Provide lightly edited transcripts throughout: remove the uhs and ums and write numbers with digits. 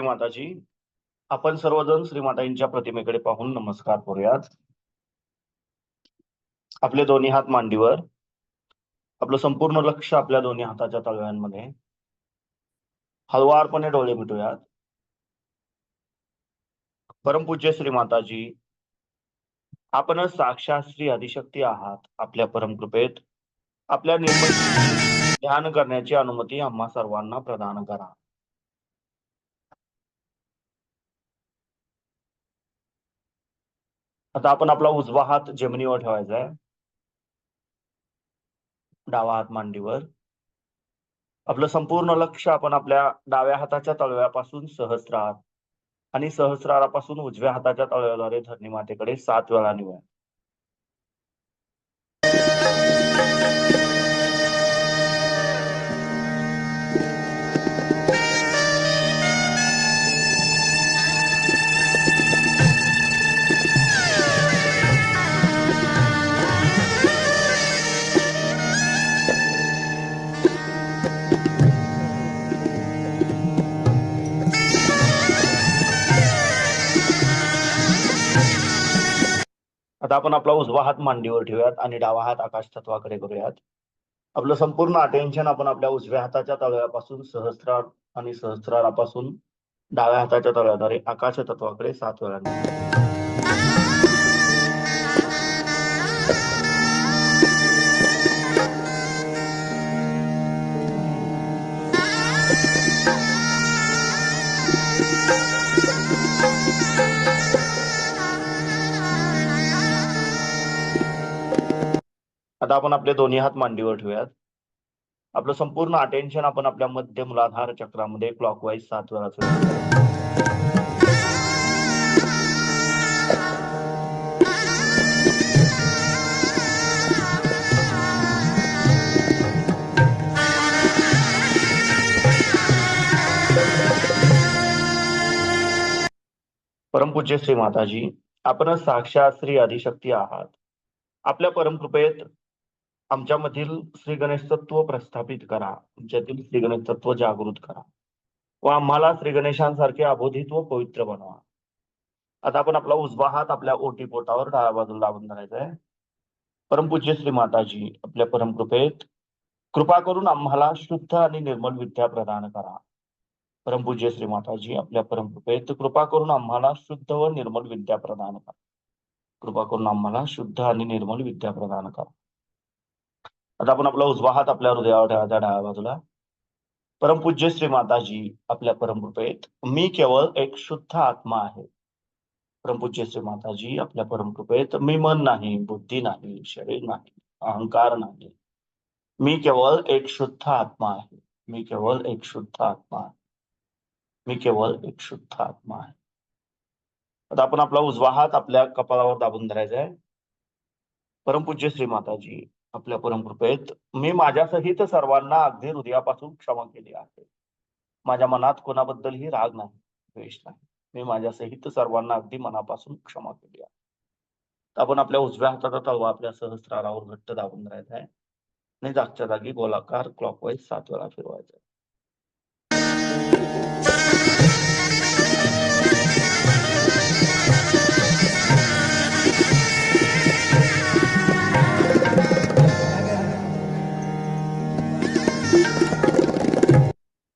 माताजी. आपण सर्वजण श्रीमाताजींच्या प्रतिमेकडे पाहून नमस्कार करूयात. आपले दोन्ही हात मांडीवर, आपलं संपूर्ण लक्ष आपल्या दोन्ही हाताच्या तळव्यांमध्ये. हळुवारपणे डोळे मिटूयात. परमपूज्य श्रीमाताजी, आपणच साक्षात श्री आदिशक्ती आहात. आपल्या परमकृपेत आपल्या निर्मळ ध्यान करण्याची अनुमती आम्हा सर्वांना प्रदान करा. आता आपण आपला उजवा हात जमिनीवर ठेवायचा आहे, डावा हात मांडीवर. आपलं संपूर्ण लक्ष आपण आपल्या डाव्या हाताच्या तळव्यापासून सहस्रार आणि सहस्रारापासून उजव्या हाताच्या तळव्याद्वारे धरणी मातेकडे 7 वेळा नेऊया. आता आपण आपला उजवा हात मांडीवर ठेवूयात आणि डावा हात आकाश तत्वाकडे करूयात. आपलं संपूर्ण अटेन्शन आपण आपल्या उजव्या हाताच्या तळव्यापासून सहस्रार आणि सहस्रारापासून डाव्या हाताच्या तळव्याद्वारे आकाश तत्वाकडे 7 वेळा नेऊया. आता आपण आपले दोन्ही हात मांडीवर ठेवूयात. आपलं संपूर्ण अटेन्शन आपण आपल्या मध्य मूलाधार चक्रामध्ये क्लॉकवाईज 7 वेळा फिरवूया. परमपूज्य श्री माताजी, आपणच साक्षात श्री आदिशक्ती आहात. आपल्या परमकृपेत आमच्यामधील श्री गणेश तत्व प्रस्थापित करा. आमच्यातील श्री गणेश तत्व जागृत करा व आम्हाला श्री गणेशांसारखे अबोधित व पवित्र बनवा. आता आपण आपला उजवा हात आपल्या ओटीपोटावर डाव्या बाजूला लावून धरायचा आहे. परमपूज्य श्री माताजी, आपल्या परमकृपेत कृपा करून आम्हाला शुद्ध आणि निर्मल विद्या प्रदान करा. परमपूज्य श्री माताजी, आपल्या परमकृपेत कृपा करून आम्हाला शुद्ध व निर्मल विद्या प्रदान करा. कृपा करून आम्हाला शुद्ध आणि निर्मल विद्या प्रदान करा. आता आपण आपला उजवा हात आपल्या हृदयावर ठेवायचा डाव्या बाजूला. परमपूज्य श्री माताजी, आपल्या परमकृपेत मी केवळ एक शुद्ध आत्मा आहे. परमपूज्य श्री माताजी, आपल्या परमकृपेत मी मन नाही, बुद्धी नाही, शरीर नाही, अहंकार नाही. मी केवळ एक शुद्ध आत्मा आहे. मी केवळ एक शुद्ध आत्मा आहे. मी केवळ एक शुद्ध आत्मा आहे. आता आपण आपला उजवा हात आपल्या कपाळावर दाबून धरायचा आहे. परमपूज्य श्री माताजी, आपल्या परमकृपेत मी माझ्यासहित सर्वांना अगदी हृदयापासून क्षमा केली आहे. माझ्या मनात कोणाबद्दलही राग नाही, द्वेष नाही. मी माझ्यासहित सर्वांना अगदी मनापासून क्षमा केली आहे. आपण आपल्या उजव्या हाताचा तळवा आपल्या सहस्रारावर घट्ट दाबून धरायचा आहे आणि जागच्या जागी गोलाकार क्लॉकवाईज 7 वेळा फिरवायचा.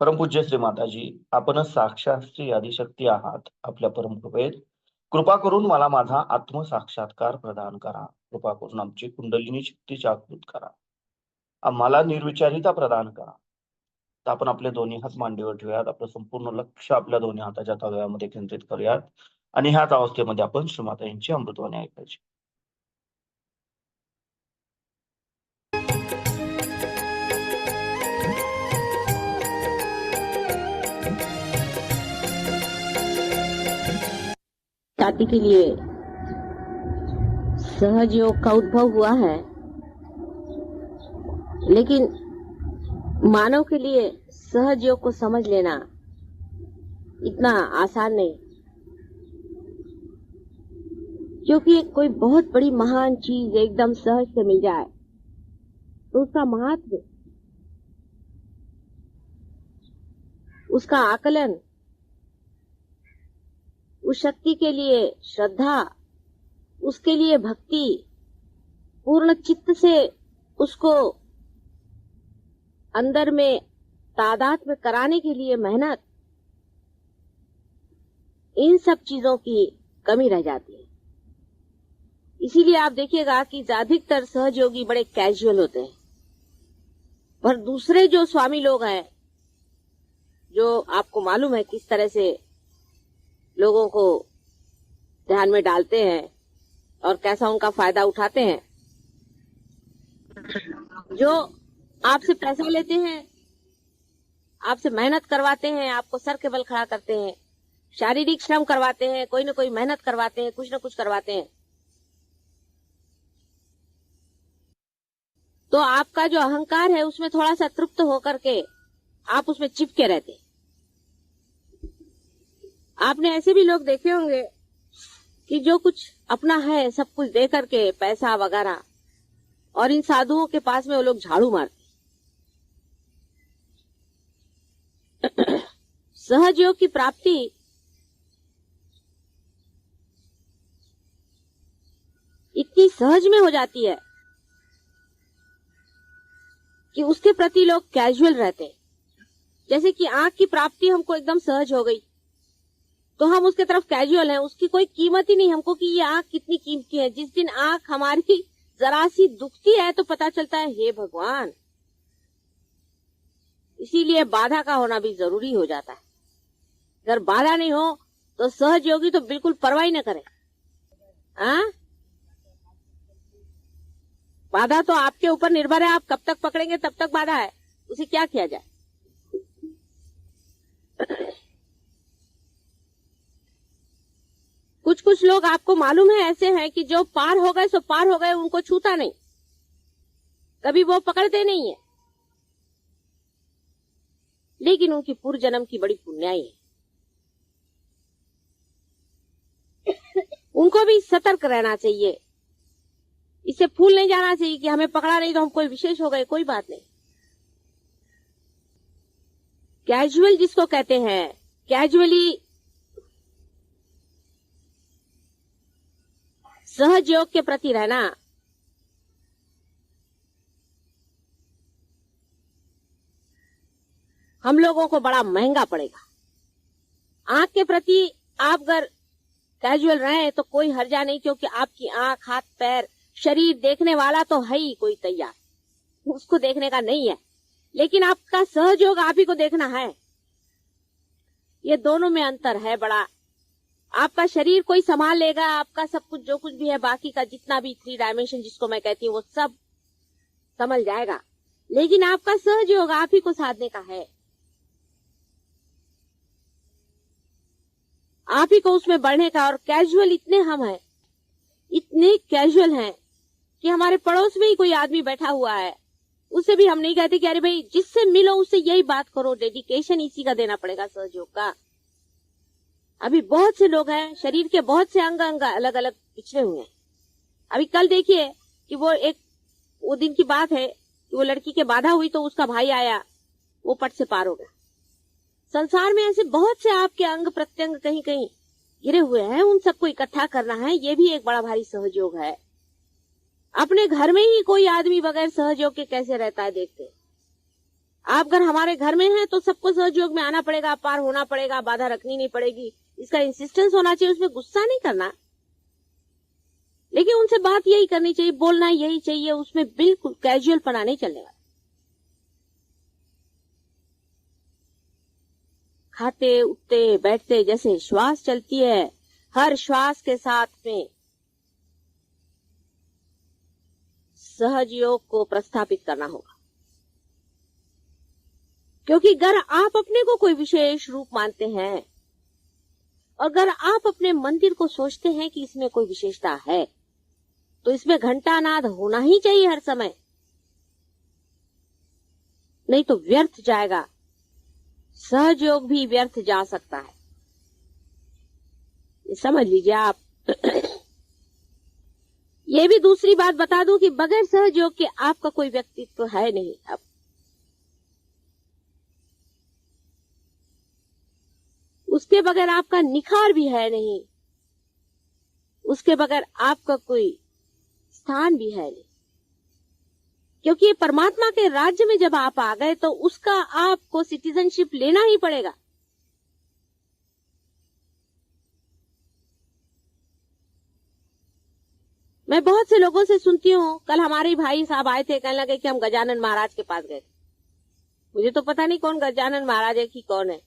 परमपूज्य श्री माताजी, आपणच साक्षात श्री आदिशक्ती आहात. आपल्या परमकृपेत कृपा करून मला माझा आत्मसाक्षात्कार प्रदान करा. कृपा करून आमची कुंडलिनी शक्ती जागृत करा. आम्हाला निर्विचारिता प्रदान करा. तर आपण आपले दोन्ही हात मांडीवर ठेवूयात. आपलं संपूर्ण लक्ष आपल्या दोन्ही हाताच्या तळव्यामध्ये केंद्रित करूयात आणि ह्याच अवस्थेमध्ये आपण श्रीमाताजींची अमृतवाणी ऐकायची. जाति के लिए सहज योग का उद्भव हुआ है, लेकिन मानव के लिए सहज योग को समझ लेना इतना आसान नहीं, क्योंकि कोई बहुत बड़ी महान चीज एकदम सहज से मिल जाए तो उसका महत्व, उसका आकलन उस शक्ति के लिए श्रद्धा, उसके लिए भक्ति, पूर्ण चित्त से उसको अंदर में तादात्म्य कराने के लिए मेहनत, इन सब चीजों की कमी रह जाती है। इसीलिए आप देखिएगा कि अधिकतर सहयोगी बड़े कैजुअल होते हैं, पर दूसरे जो स्वामी लोग हैं, जो आपको मालूम है किस तरह से लोगों को ध्यान में डालते हैं और कैसा उनका फायदा उठाते हैं, जो आपसे पैसा लेते हैं, आपसे मेहनत करवाते हैं, आपको सर के बल खड़ा करते हैं, शारीरिक श्रम करवाते हैं, कोई न कोई मेहनत करवाते हैं, कुछ न कुछ करवाते हैं, तो आपका जो अहंकार है उसमें थोड़ा सा तृप्त होकर के आप उसमें चिपके रहते। आपने ऐसे भी लोग देखे होंगे कि जो कुछ अपना है सब कुछ दे करके पैसा वगैरह, और इन साधुओं के पास में वो लोग झाड़ू मारते। सहज योग की प्राप्ति इतनी सहज में हो जाती है कि उसके प्रति लोग कैजुअल रहते हैं। जैसे कि आंख की प्राप्ति हमको एकदम सहज हो गई तो हम उसके तरफ कैजुअल हैं, उसकी कोई कीमत ही नहीं हमको कि ये आंख कितनी कीमती है। जिस दिन आंख हमारी जरा सी दुखती है तो पता चलता है हे भगवान। इसीलिए बाधा का होना भी जरूरी हो जाता है। अगर बाधा नहीं हो तो सहज योगी तो बिल्कुल परवाह ही न करे। बाधा तो आपके ऊपर निर्भर है, आप कब तक पकड़ेंगे तब तक बाधा है, उसे क्या किया जाए। कुछ कुछ लोग आपको मालूम है ऐसे हैं कि जो पार हो गए सो पार हो गए, उनको छूता नहीं, कभी वो पकड़ते नहीं है, लेकिन उनकी पूर्व जन्म की बड़ी पुण्याई है। उनको भी सतर्क रहना चाहिए, इससे फूल नहीं जाना चाहिए कि हमें पकड़ा नहीं तो हम कोई विशेष हो गए, कोई बात नहीं। कैजुअल जिसको कहते हैं, कैजुअली सहज योग के प्रति रहना, हम लोगों को बड़ा महंगा पड़ेगा। आंख के प्रति आप अगर कैजुअल रहे तो कोई हर्जा नहीं, क्योंकि आपकी आंख, हाथ, पैर, शरीर देखने वाला तो है ही कोई तैयार, उसको देखने का नहीं है, लेकिन आपका सहयोग आप ही को देखना है। ये दोनों में अंतर है बड़ा। आपका शरीर कोई संभाल लेगा, आपका सब कुछ जो कुछ भी है, बाकी का जितना भी 3 डायमेंशन जिसको मैं कहती हूँ वो सब संभल जाएगा, लेकिन आपका सहयोग आप ही को साधने का है, आप ही को उसमें बढ़ने का। और कैजुअल इतने हम हैं, इतने कैजुअल हैं कि हमारे पड़ोस में ही कोई आदमी बैठा हुआ है, उससे भी हम नहीं कहते कि अरे भाई जिससे मिलो उससे यही बात करो। डेडिकेशन इसी का देना पड़ेगा, सहयोग का। अभी बहुत से लोग हैं, शरीर के बहुत से अंग अलग अलग पिछड़े हुए हैं। अभी कल देखिए कि वो दिन की बात है कि वो लड़की के बाधा हुई तो उसका भाई आया, वो पट से पार हो गया। संसार में ऐसे बहुत से आपके अंग प्रत्यंग कहीं कहीं गिरे हुए हैं, उन सबको इकट्ठा करना है, ये भी एक बड़ा भारी सहयोग है। अपने घर में ही कोई आदमी बगैर सहयोग के कैसे रहता है देखते। आप अगर हमारे घर में हैं तो सबको सहयोग में आना पड़ेगा, पार होना पड़ेगा, बाधा रखनी नहीं पड़ेगी, इसका इंसिस्टेंस होना चाहिए, उसमें गुस्सा नहीं करना, लेकिन उनसे बात यही करनी चाहिए, बोलना यही चाहिए, उसमें बिल्कुल कैजुअल पना नहीं चलने वाला। खाते उठते बैठते जैसे श्वास चलती है, हर श्वास के साथ में सहज योग को प्रस्थापित करना होगा। क्योंकि अगर आप अपने को कोई विशेष रूप मानते हैं और अगर आप अपने मंदिर को सोचते हैं कि इसमें कोई विशेषता है, तो इसमें घंटानाद होना ही चाहिए हर समय, नहीं तो व्यर्थ जाएगा। सहज योग भी व्यर्थ जा सकता है, ये समझ लीजिए आप। ये भी दूसरी बात बता दूं कि बगैर सहज योग के आपका कोई व्यक्तित्व है नहीं। अब उसके बगैर आपका निखार भी है नहीं, उसके बगैर आपका कोई स्थान भी है नहीं। क्योंकि परमात्मा के राज्य में जब आप आ गए तो उसका आपको सिटीजनशिप लेना ही पड़ेगा। मैं बहुत से लोगों से सुनती हूँ, कल हमारे भाई साहब आए थे, कहने लगे कि हम गजानन महाराज के पास गए। मुझे तो पता नहीं कौन गजानन महाराज है कि कौन है।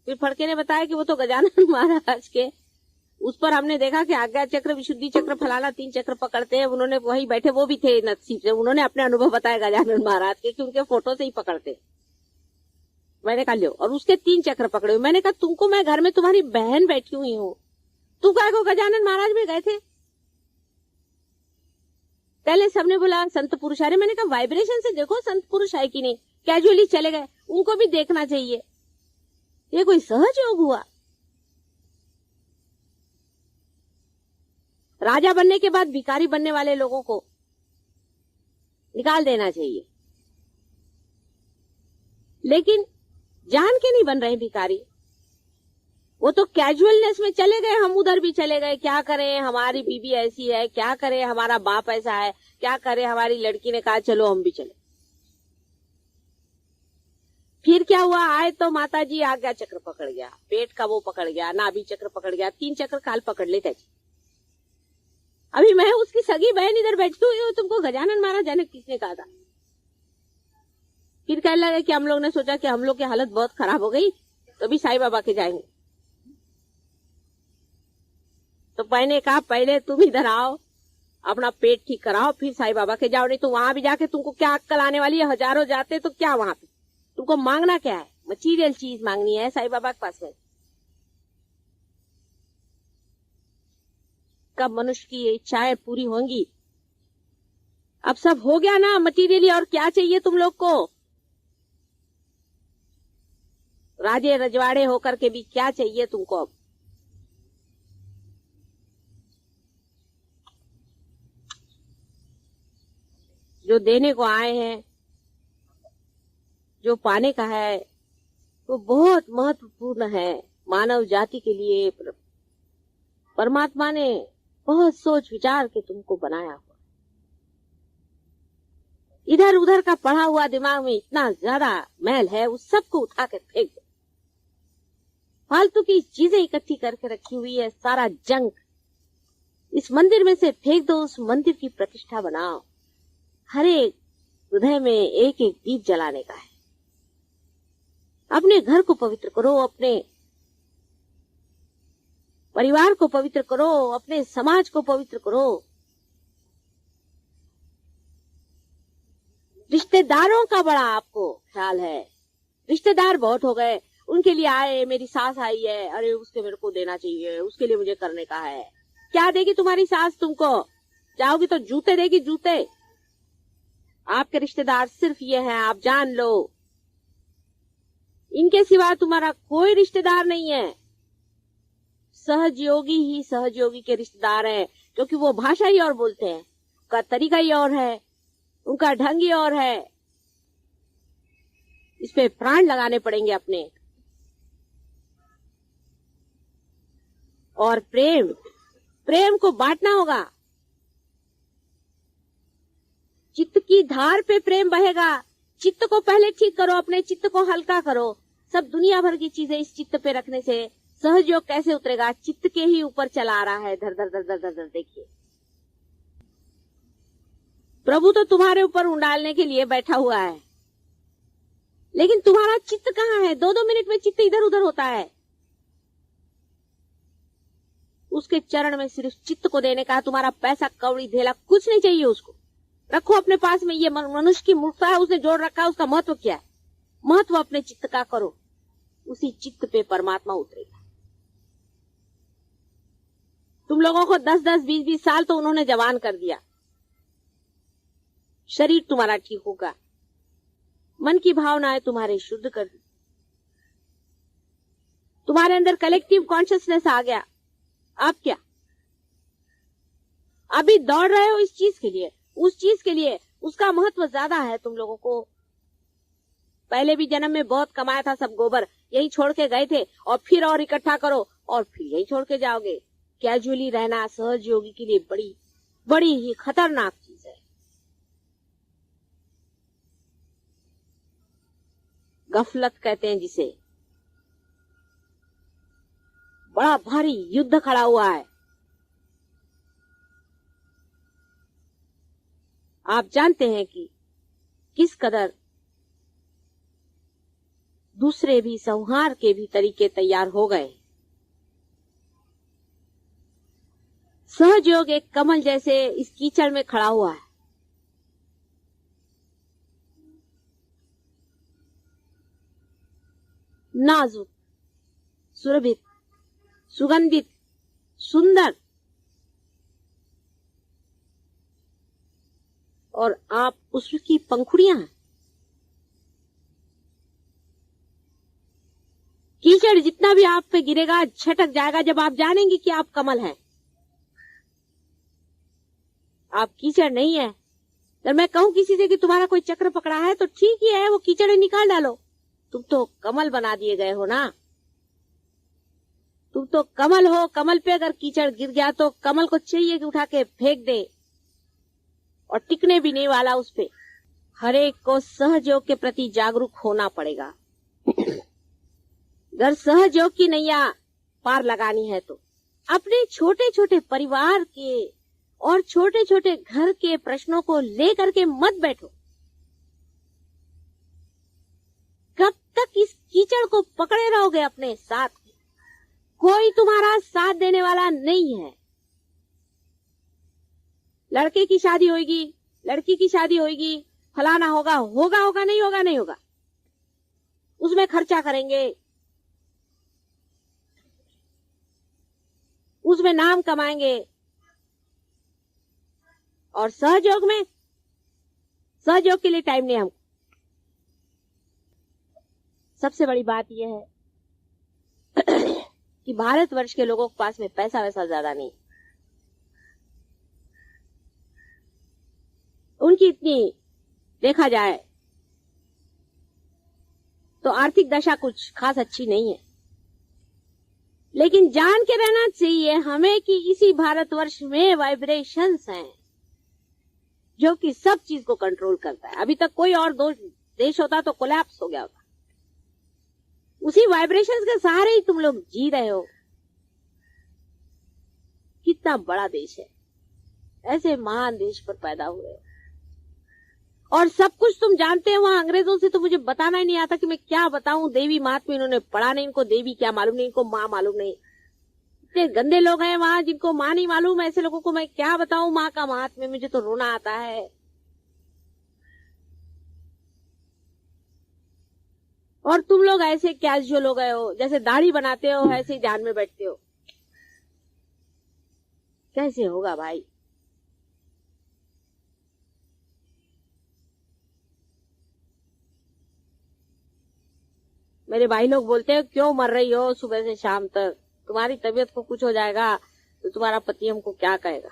फिर फड़के ने बताया कि वो तो गजानन महाराज के, उस पर हमने देखा कि आज्ञा चक्र, विशुद्धि चक्र, फलाना 3 चक्र पकड़ते हैं। उन्होंने वही बैठे, वो भी थे नसीब से, उन्होंने अपने अनुभव बताया गजानन महाराज के कि उनके फोटो से ही पकड़ते। मैंने कहा लो, और उसके 3 चक्र पकड़े। मैंने कहा तुमको, मैं घर में तुम्हारी बहन बैठी हुई हूँ, तू क्या को गजानन महाराज में गए थे? पहले सबने बोला संत पुरुष। अरे मैंने कहा वाइब्रेशन से देखो संत पुरुष है कि नहीं। कैजुअली चले गए, उनको भी देखना चाहिए। ये कोई सहज योग हुआ? राजा बनने के बाद भिखारी बनने वाले लोगों को निकाल देना चाहिए, लेकिन जान के नहीं बन रहे भिखारी। वो तो कैजुअलनेस में चले गए, हम उधर भी चले गए। क्या करें, हमारी बीबी ऐसी है, क्या करें, हमारा बाप ऐसा है, क्या करें, हमारी लड़की ने कहा चलो हम भी चले। फिर क्या हुआ, आए तो माता जी आज्ञा चक्र पकड़ गया, पेट का वो पकड़ गया, नाभि चक्र पकड़ गया, 3 चक्र काल पकड़ लेते जी। अभी मैं उसकी सगी बहन इधर बैठी हुई हूँ, तुमको गजानन महाराज जाने किसने कहा था? फिर कहने लगे कि हम लोग ने सोचा कि हम लोग की हालत बहुत खराब हो गई, तो भी साईं बाबा के जाएंगे। तो मैंने कहा पहले तुम इधर आओ, अपना पेट ठीक कराओ, फिर साईं बाबा के जाओ। नहीं तो वहां भी जाके तुमको क्या अक्कल आने वाली है? हजारों जाते तो क्या वहां पे तुमको मांगना क्या है? मटीरियल चीज मांगनी है साईं बाबा के पास में। कब मनुष्य की इच्छाएं पूरी होंगी? अब सब हो गया ना मटीरियली, और क्या चाहिए तुम लोग को? राजे रजवाड़े होकर के भी क्या चाहिए तुमको? अब जो देने को आए हैं, जो पाने का है, वो बहुत महत्वपूर्ण है मानव जाति के लिए। परमात्मा ने बहुत सोच विचार के तुमको बनाया हुआ। इधर उधर का पढ़ा हुआ दिमाग में इतना ज्यादा मैल है, उस सबको उठा के फेंक दो। फालतू की चीजें इकट्ठी करके रखी हुई है, सारा जंक इस मंदिर में से फेंक दो। उस मंदिर की प्रतिष्ठा बनाओ। हर एक हृदय में एक एक दीप जलाने का है। अपने घर को पवित्र करो, अपने परिवार को पवित्र करो, अपने समाज को पवित्र करो। रिश्तेदारों का बड़ा आपको ख्याल है। रिश्तेदार बहुत हो गए, उनके लिए आए, मेरी सास आई है, अरे उसके मेरे को देना चाहिए, उसके लिए मुझे करने का है। क्या देगी तुम्हारी सास तुमको? जाओगी तो जूते देगी, जूते। आपके रिश्तेदार सिर्फ ये हैं, आप जान लो। इनके सिवा तुम्हारा कोई रिश्तेदार नहीं है। सहजयोगी ही सहजयोगी के रिश्तेदार हैं, क्योंकि वो भाषा ही और बोलते हैं, उनका तरीका ही और है, उनका ढंग ही और है। इस पे प्राण लगाने पड़ेंगे अपने। और प्रेम, प्रेम को बांटना होगा। चित्त की धार पे प्रेम बहेगा। चित्त को पहले ठीक करो, अपने चित्त को हल्का करो। सब दुनिया भर की चीजें इस चित्त पे रखने से सहयोग कैसे उतरेगा? चित्त के ही ऊपर चला आ रहा है, धर धर धर धर धर धर। देखिए, प्रभु तो तुम्हारे ऊपर उंडालने के लिए बैठा हुआ है, लेकिन तुम्हारा चित्त कहाँ है? 2-2 मिनट में चित्त इधर उधर होता है। उसके चरण में सिर्फ चित्त को देने का। तुम्हारा पैसा कौड़ी धेला कुछ नहीं चाहिए उसको। रखो अपने पास में। ये मनुष्य की मूर्खता है, उसने जोड़ रखा है। उसका महत्व क्या है? महत्व अपने चित्त का करो, उसी चित्त पे परमात्मा उतरेगा। तुम लोगों को 10-10, 20-20 साल तो उन्होंने जवान कर दिया। शरीर तुम्हारा ठीक होगा, मन की भावनाएं तुम्हारे शुद्ध कर दी, तुम्हारे अंदर कलेक्टिव कॉन्शियसनेस आ गया। अब क्या? अभी दौड़ रहे हो इस चीज के लिए, उस चीज के लिए। उसका महत्व ज्यादा है तुम लोगों को। पहले भी जन्म में बहुत कमाया था सब गोबर, यही छोड़ के गए थे और फिर और इकट्ठा करो और फिर यही छोड़ के जाओगे। कैजुअली रहना सहज योगी के लिए बड़ी बड़ी ही खतरनाक चीज है। गफलत कहते हैं जिसे। बड़ा भारी युद्ध खड़ा हुआ है। आप जानते हैं कि किस कदर दूसरे भी संहार के भी तरीके तैयार हो गए। सहयोग एक कमल जैसे इस कीचड़ में खड़ा हुआ है। नाजुक, सुरभित, सुगंधित, सुंदर, और आप उसकी पंखुड़ियां हैं। कीचड़ जितना भी आप पे गिरेगा छटक जाएगा जब आप जानेंगे कि आप कमल हैं। आप कीचड़ नहीं है। अगर मैं कहूं किसी से कि तुम्हारा कोई चक्र पकड़ा है तो ठीक ही है, वो कीचड़ निकाल डालो। तुम तो कमल बना दिए गए हो ना। तुम तो कमल हो। कमल पे अगर कीचड़ गिर गया तो कमल को चाहिए कि उठा के फेंक दे, और टिकने भी नहीं वाला उस पे। हर एक को सहयोग के प्रति जागरूक होना पड़ेगा। अगर सहयोग की नैया पार लगानी है तो अपने छोटे छोटे परिवार के और छोटे छोटे घर के प्रश्नों को लेकर के मत बैठो। कब तक इस कीचड़ को पकड़े रहोगे अपने साथ? कोई तुम्हारा साथ देने वाला नहीं है। लड़के की शादी होगी, लड़की की शादी होगी, फलाना होगा, होगा होगा, नहीं होगा नहीं होगा, उसमें खर्चा करेंगे, उसमें नाम कमाएंगे। और सहयोग में, सहयोग के लिए टाइम नहीं हमको। सबसे बड़ी बात यह है कि भारतवर्ष के लोगों के पास में पैसा वैसा ज्यादा नहीं। उनकी इतनी देखा जाए तो आर्थिक दशा कुछ खास अच्छी नहीं है। लेकिन जान के रहना चाहिए हमें कि इसी भारतवर्ष में वाइब्रेशंस हैं जो कि सब चीज को कंट्रोल करता है। अभी तक कोई और देश होता तो कोलैप्स हो गया होता। उसी वाइब्रेशंस के सहारे ही तुम लोग जी रहे हो। कितना बड़ा देश है, ऐसे महान देश पर पैदा हुए हो और सब कुछ तुम जानते हो। वहां अंग्रेजों से तो मुझे बताना ही नहीं आता कि मैं क्या बताऊं। देवी महात्म्य इन्होंने पढ़ा नहीं, इनको देवी क्या मालूम नहीं, इनको माँ मालूम नहीं। इतने गंदे लोग हैं वहां जिनको माँ नहीं मालूम। ऐसे लोगों को मैं क्या बताऊं माँ का महात्म्य? मुझे तो रोना आता है। और तुम लोग ऐसे कैजुअल हो गए हो, जैसे दाढ़ी बनाते हो ऐसे ही ध्यान में बैठते हो। कैसे होगा भाई? मेरे भाई लोग बोलते हैं क्यों मर रही हो सुबह से शाम तक? तुम्हारी तबीयत को कुछ हो जाएगा तो तुम्हारा पति हमको क्या कहेगा?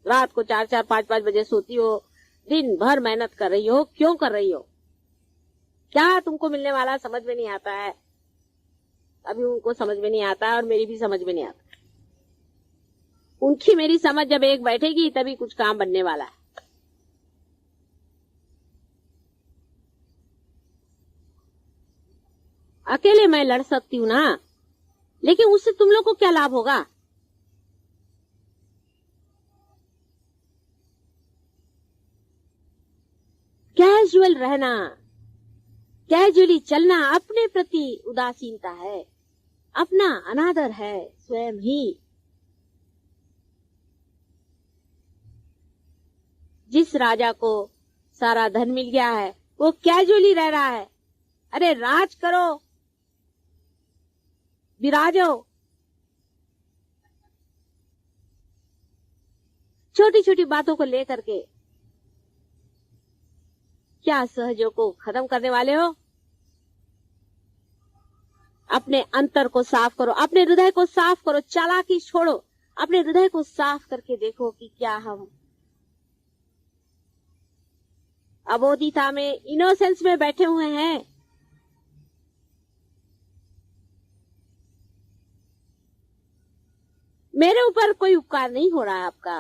रात को 4-4, 5-5 बजे सोती हो, दिन भर मेहनत कर रही हो, क्यों कर रही हो? क्या तुमको मिलने वाला समझ में नहीं आता है। अभी उनको समझ में नहीं आता और मेरी भी समझ में नहीं आता। उनकी मेरी समझ जब एक बैठेगी तभी कुछ काम बनने वाला है। अकेले मैं लड़ सकती हूँ ना, लेकिन उससे तुम लोग को क्या लाभ होगा? कैजुअल रहना, कैजुअली चलना अपने प्रति उदासीनता है, अपना अनादर है स्वयं ही। जिस राजा को सारा धन मिल गया है वो कैजुअली रह रहा है। अरे राज करो, विराजो। छोटी छोटी बातों को लेकर के क्या सहयोग को खत्म करने वाले हो? अपने अंतर को साफ करो, अपने हृदय को साफ करो, चालाकी छोड़ो, अपने हृदय को साफ करके देखो कि क्या हम अबोधिता में, इनोसेंस में बैठे हुए हैं। मेरे ऊपर कोई उपकार नहीं हो रहा है आपका।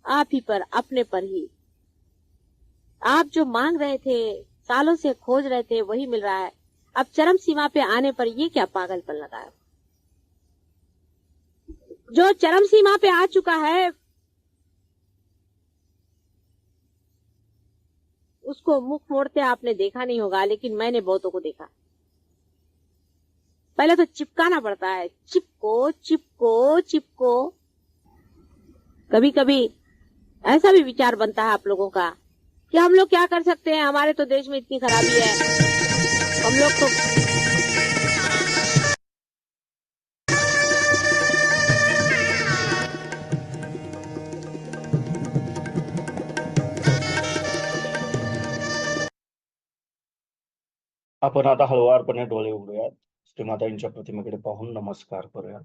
आप ही पर, अपने पर ही। आप जो मांग रहे थे, सालों से खोज रहे थे, वही मिल रहा है। अब चरम सीमा पे आने पर ये क्या पागलपन लगा है? जो चरम सीमा पे आ चुका है उसको मुख मोड़ते आपने देखा नहीं होगा, लेकिन मैंने बहुतों को देखा। पहले तो चिपकाना पड़ता है, चिपको चिपको चिपको। कभी कभी ऐसा भी विचार बनता है आप लोगों का कि हम लोग क्या कर सकते हैं, हमारे तो देश में इतनी खराबी है, हम लोग तो आपण आता हळुवारपणे डोळे उघडूयात. श्रीमाताजींच्या प्रतिमेकडे पाहून नमस्कार करूयात.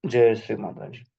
जय श्री माताजी.